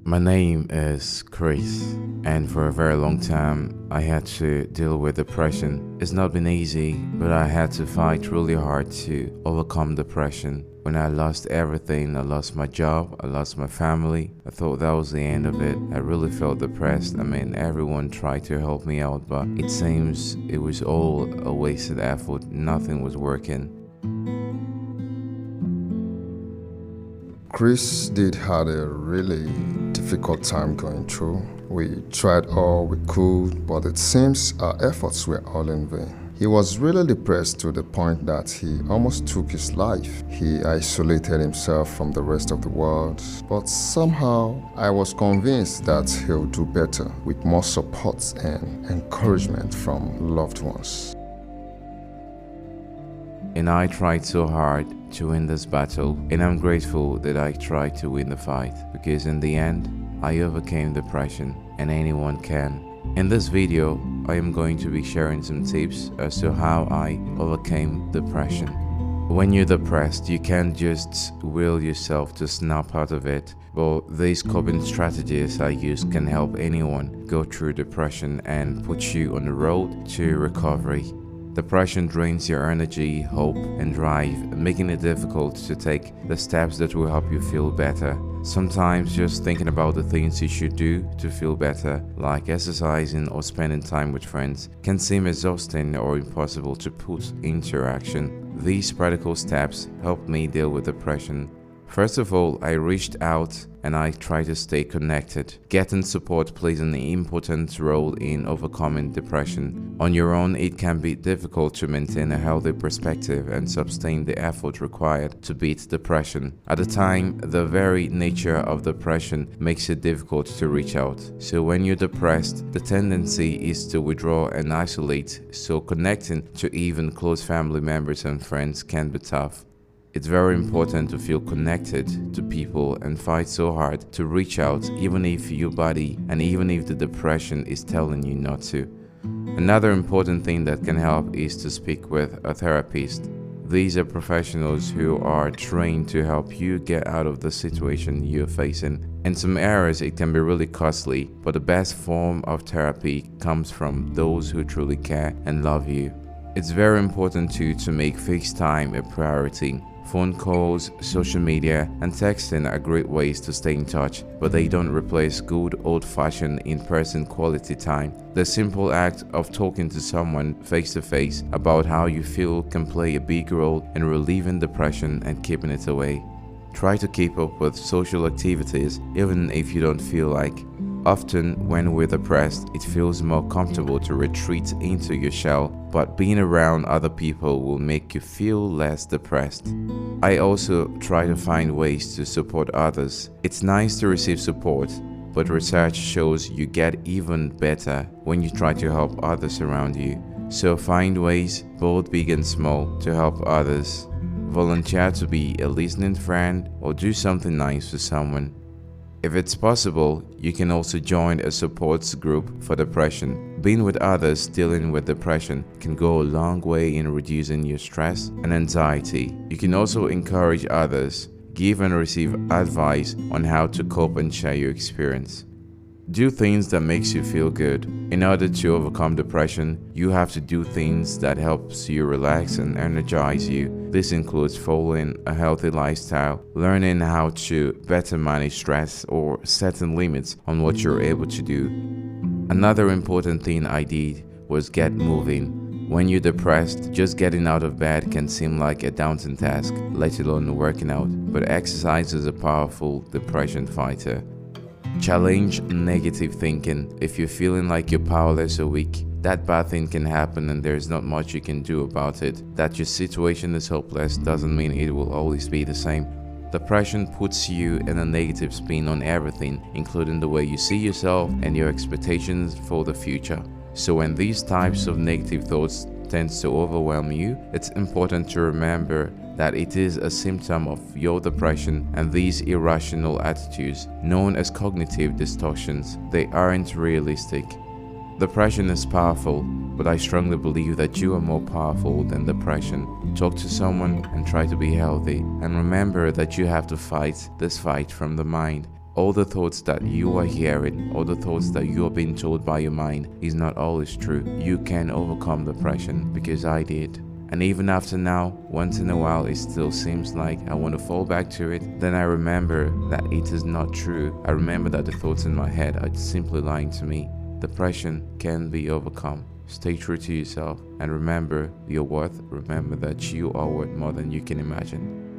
My name is Chris, and for a very long time I had to deal with depression. It's not been easy, but I had to fight really hard to overcome depression. When I lost everything, I lost my job, I lost my family. I thought that was the end of it. I really felt depressed. Everyone tried to help me out, but it seems it was all a wasted effort. Nothing was working. Chris did had a really difficult time going through. We tried all we could, but it seems our efforts were all in vain. He was really depressed to the point that he almost took his life. He isolated himself from the rest of the world, but somehow I was convinced that he'll do better with more support and encouragement from loved ones. And I tried so hard to win this battle, and I'm grateful that I tried to win the fight, because in the end, I overcame depression, and anyone can. In this video, I am going to be sharing some tips as to how I overcame depression. When you're depressed, you can't just will yourself to snap out of it, but these coping strategies I use can help anyone go through depression and put you on the road to recovery. Depression drains your energy, hope, and drive, making it difficult to take the steps that will help you feel better. Sometimes just thinking about the things you should do to feel better, like exercising or spending time with friends, can seem exhausting or impossible to put into action. These practical steps helped me deal with depression. First of all, I reached out and I tried to stay connected. Getting support plays an important role in overcoming depression. On your own, it can be difficult to maintain a healthy perspective and sustain the effort required to beat depression. At the time, the very nature of depression makes it difficult to reach out. So when you're depressed, the tendency is to withdraw and isolate, so connecting to even close family members and friends can be tough. It's very important to feel connected to people and fight so hard to reach out, even if your body and even if the depression is telling you not to. Another important thing that can help is to speak with a therapist. These are professionals who are trained to help you get out of the situation you're facing. In some areas, it can be really costly, but the best form of therapy comes from those who truly care and love you. It's very important too to make FaceTime a priority. Phone calls, social media, and texting are great ways to stay in touch, but they don't replace good old-fashioned in-person quality time. The simple act of talking to someone face-to-face about how you feel can play a big role in relieving depression and keeping it away. Try to keep up with social activities even if you don't feel like. Often, when we're depressed, it feels more comfortable to retreat into your shell, but being around other people will make you feel less depressed. I also try to find ways to support others. It's nice to receive support, but research shows you get even better when you try to help others around you. So find ways, both big and small, to help others. Volunteer to be a listening friend or do something nice for someone. If it's possible, you can also join a support group for depression. Being with others dealing with depression can go a long way in reducing your stress and anxiety. You can also encourage others, give and receive advice on how to cope and share your experience. Do things that makes you feel good. In order to overcome depression, you have to do things that helps you relax and energize you. This includes following a healthy lifestyle, learning how to better manage stress, or setting limits on what you're able to do. Another important thing I did was get moving. When you're depressed, just getting out of bed can seem like a daunting task, let alone working out, but exercise is a powerful depression fighter. Challenge negative thinking. If you're feeling like you're powerless or weak, that bad thing can happen and there's not much you can do about it. That your situation is hopeless doesn't mean it will always be the same. Depression puts you in a negative spin on everything, including the way you see yourself and your expectations for the future. So when these types of negative thoughts tends to overwhelm you, it's important to remember that it is a symptom of your depression, and these irrational attitudes, known as cognitive distortions, they aren't realistic. Depression is powerful, but I strongly believe that you are more powerful than depression. Talk to someone and try to be healthy. And remember that you have to fight this fight from the mind. All the thoughts that you are hearing, all the thoughts that you are being told by your mind is not always true. You can overcome depression, because I did. And even after now, once in a while it still seems like I want to fall back to it, then I remember that it is not true. I remember that the thoughts in my head are simply lying to me. Depression can be overcome. Stay true to yourself and remember your worth. Remember that you are worth more than you can imagine.